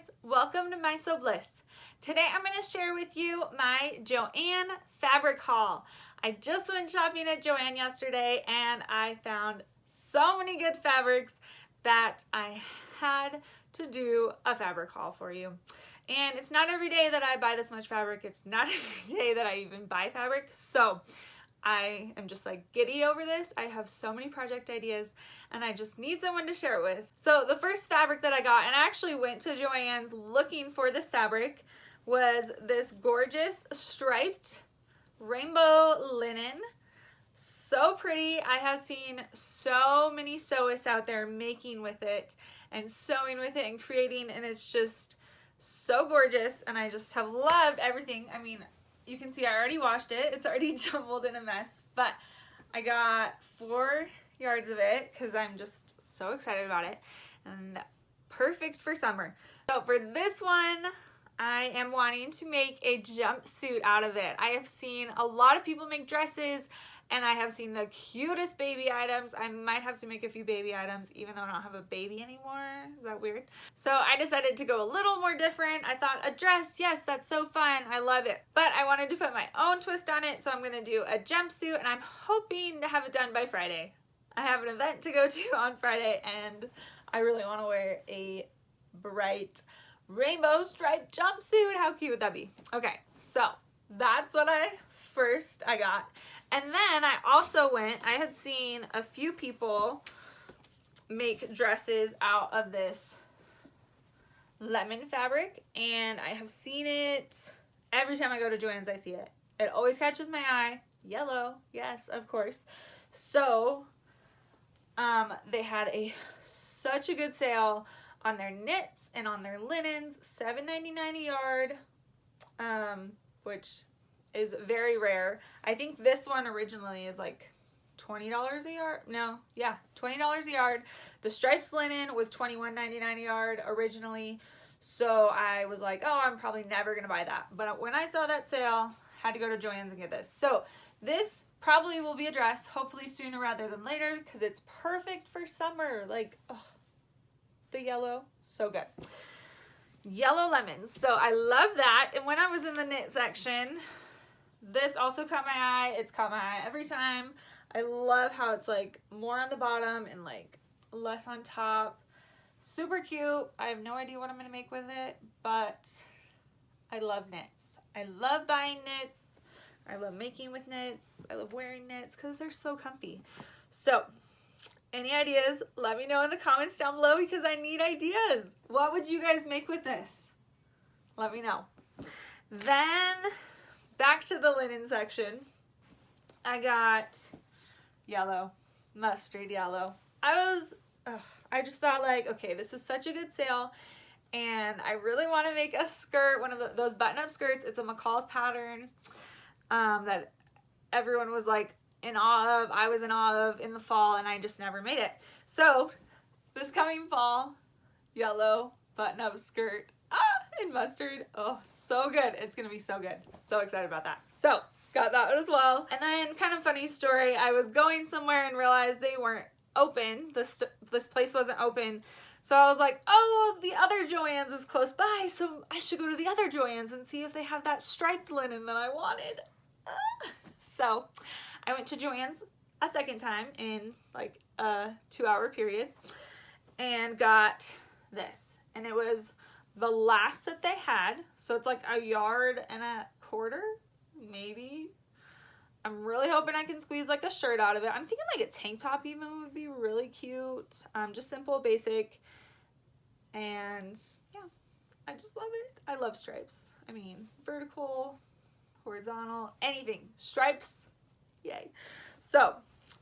guys, welcome to My Sew Bliss. Today I'm going to share with you my Joann fabric haul. I just went shopping at Joann yesterday and I found so many good fabrics that I had to do a fabric haul for you. And it's not every day that I buy this much fabric. It's not every day that I even buy fabric. So I am just like giddy over this. I have so many project ideas and I just need someone to share it with. So the first fabric that I got, and I actually went to Joann's looking for this fabric, was this gorgeous striped rainbow linen. So pretty. I have seen so many sewists out there making with it and sewing with it and creating, and it's just so gorgeous, and I just have loved everything. I mean, you can see I already washed it. It's already jumbled in a mess, but I got 4 yards of it because I'm just so excited about it and perfect for summer. So for this one, I am wanting to make a jumpsuit out of it. I have seen a lot of people make dresses and I have seen the cutest baby items. I might have to make a few baby items even though I don't have a baby anymore. Is that weird? So I decided to go a little more different. I thought a dress, yes, that's so fun. I love it. But I wanted to put my own twist on it, so I'm gonna do a jumpsuit and I'm hoping to have it done by Friday. I have an event to go to on Friday and I really wanna wear a bright rainbow striped jumpsuit. How cute would that be? Okay, so that's what I got. And then I also I had seen a few people make dresses out of this lemon fabric, and I have seen it every time I go to Joann's. I see it. It always catches my eye. Yellow, yes, of course. So they had such a good sale on their knits and on their linens, $7.99 a yard, which is very rare. I think this one originally is like $20 a yard. No, yeah, $20 a yard. The stripes linen was $21.99 a yard originally. So I was like, oh, I'm probably never gonna buy that. But when I saw that sale, had to go to Joann's and get this. So this probably will be a dress, hopefully sooner rather than later, because it's perfect for summer. Like, oh, the yellow, so good. Yellow lemons. So I love that. And when I was in the knit section, this also caught my eye. It's caught my eye every time. I love how it's like more on the bottom and like less on top. Super cute. I have no idea what I'm going to make with it, but I love knits. I love buying knits. I love making with knits. I love wearing knits because they're so comfy. So any ideas, let me know in the comments down below because I need ideas. What would you guys make with this? Let me know. Then back to the linen section. I got yellow, mustard yellow. I just thought like, okay, this is such a good sale and I really want to make a skirt, one of those button-up skirts. It's a McCall's pattern that everyone was like in awe of. I was in awe of in the fall and I just never made it. So this coming fall, yellow button-up skirt in mustard. Oh, so good. It's gonna be so good. So excited about that. So got that as well. And then kind of funny story, I was going somewhere and realized they weren't open. This place wasn't open. So I was like, oh, the other Joann's is close by, so I should go to the other Joann's and see if they have that striped linen that I wanted. So I went to Joann's a second time in like a 2-hour period and got this. And it was the last that they had. So it's like 1.25 yards, maybe. I'm really hoping I can squeeze like a shirt out of it. I'm thinking like a tank top even would be really cute. Just simple, basic. And yeah, I just love it. I love stripes. I mean, vertical, horizontal, anything. Stripes, yay. So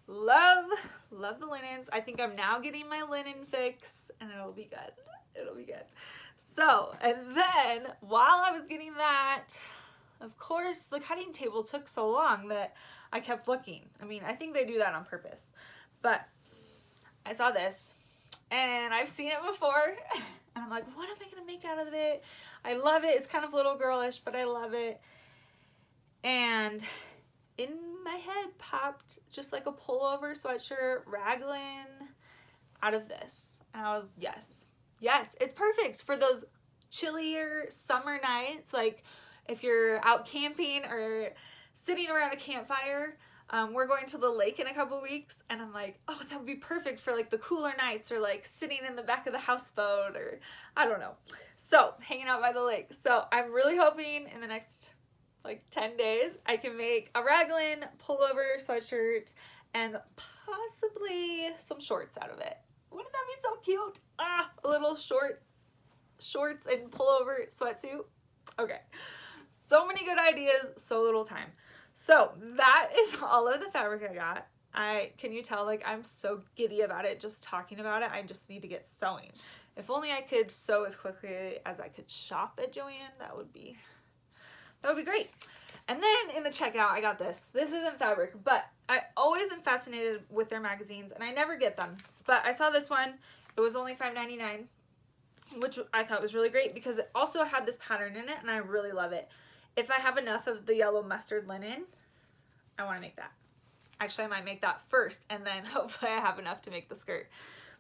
love the linens. I think I'm now getting my linen fix and it'll be good. It'll be good. So, and then while I was getting that, of course, the cutting table took so long that I kept looking. I mean, I think they do that on purpose. But I saw this and I've seen it before and I'm like, what am I going to make out of it? I love it. It's kind of little girlish, but I love it. And in my head popped just like a pullover sweatshirt raglan out of this. And I was, yes, it's perfect for those chillier summer nights, like if you're out camping or sitting around a campfire. We're going to the lake in a couple weeks, and I'm like, oh, that would be perfect for like the cooler nights, or like sitting in the back of the houseboat, or I don't know. So hanging out by the lake. So I'm really hoping in the next like 10 days I can make a raglan pullover sweatshirt and possibly some shorts out of it. Wouldn't that be so cute? Ah, a little shorts and pullover sweatsuit. Okay, so many good ideas, so little time. So that is all of the fabric I got. Can you tell, like, I'm so giddy about it just talking about it. I just need to get sewing. If only I could sew as quickly as I could shop at Joann, that would be great. And then in the checkout, I got this. This isn't fabric, but I always am fascinated with their magazines, and I never get them. But I saw this one. It was only $5.99, which I thought was really great because it also had this pattern in it, and I really love it. If I have enough of the yellow mustard linen, I want to make that. Actually, I might make that first, and then hopefully I have enough to make the skirt,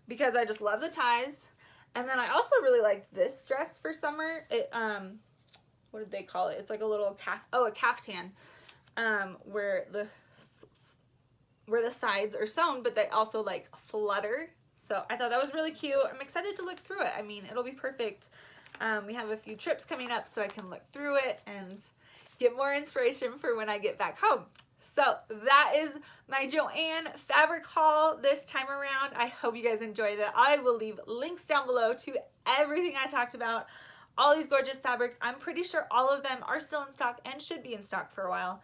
because I just love the ties. And then I also really liked this dress for summer. It what did they call it? It's like a little a caftan, where the sides are sewn, but they also like flutter. So I thought that was really cute. I'm excited to look through it. I mean, it'll be perfect. We have a few trips coming up, so I can look through it and get more inspiration for when I get back home. So that is my Joann fabric haul this time around. I hope you guys enjoyed it. I will leave links down below to everything I talked about, all these gorgeous fabrics. I'm pretty sure all of them are still in stock and should be in stock for a while.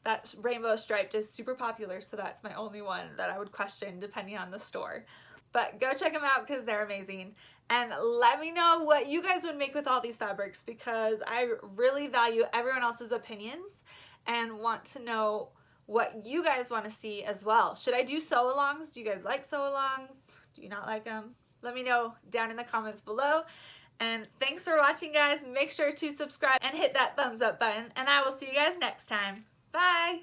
That rainbow striped is super popular, so that's my only one that I would question depending on the store. But go check them out because they're amazing. And let me know what you guys would make with all these fabrics, because I really value everyone else's opinions and want to know what you guys want to see as well. Should I do sew-alongs? Do you guys like sew-alongs? Do you not like them? Let me know down in the comments below. And thanks for watching, guys. Make sure to subscribe and hit that thumbs up button. And I will see you guys next time. Bye!